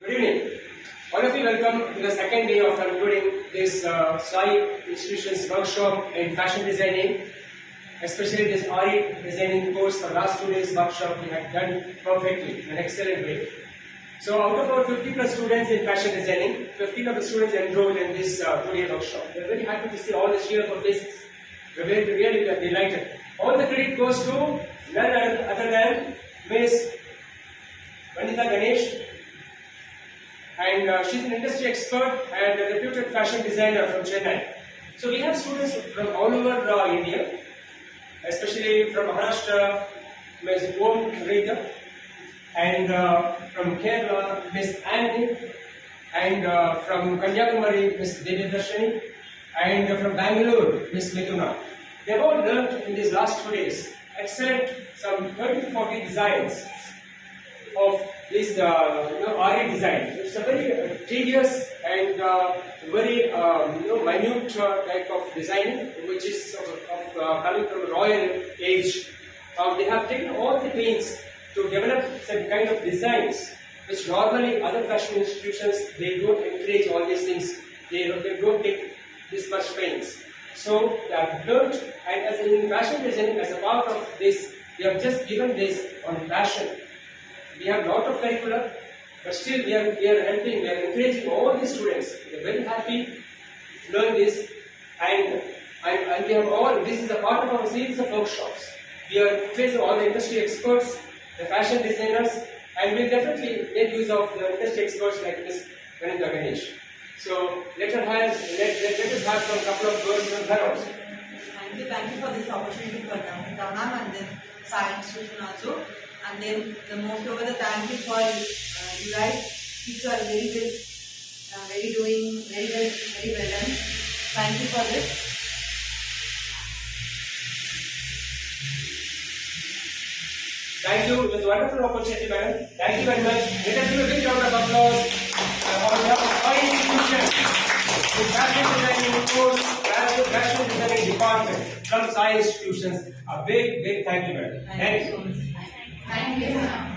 Good evening. All of you welcome to the second day of concluding this Sai Institution's workshop in fashion designing, especially this Aari designing course. For last 2 days workshop we had done perfectly in an excellent way. So out of our 50 plus students in fashion designing, 15 of the students enrolled in this 2-day workshop. We are very happy to see all the cheerful faces. We are really delighted. All the credit goes to none other than Ms. Vanitha Ganesh, and she's an industry expert and a reputed fashion designer from Chennai. So we have students from all over India, especially from Maharashtra, Ms. Om Rita, and from Kerala, Ms. Andy, and from Kanyakumari, Ms. Devi Darshani, and from Bangalore, Ms. Mithuna. They've all learned in these last 2 days excellent, some 30 to 40 designs of this Aari design. It's a very tedious and very minute type of designing, which is coming from a royal age. They have taken all the pains to develop some kind of designs which normally other fashion institutions, they don't encourage all these things. They don't take this much pains. So they have learned, and as in fashion designing, as a part of this, we have just given this on fashion. We have a lot of curriculum, but still we are helping, we are encouraging all the students. We are very happy to learn this, and we have all, this is a part of our series of workshops. We are facing all the industry experts, the fashion designers, and we will definitely make use of the industry experts like Ms. Vanitha Ganesh. So let us have some couple of words from her also. Thank you for this opportunity for Dhanam and then Science Institution also. And then the most over the thank you for you guys. You are very good, doing very well done. Thank you for this. Thank you. It was a wonderful opportunity, madam. Thank you very much. Let us give a big round of applause on behalf of Sai Institution, the fashion designing course, fashion designing department from Sai Institutions. A big thank you, madam. Thank you. Thank you.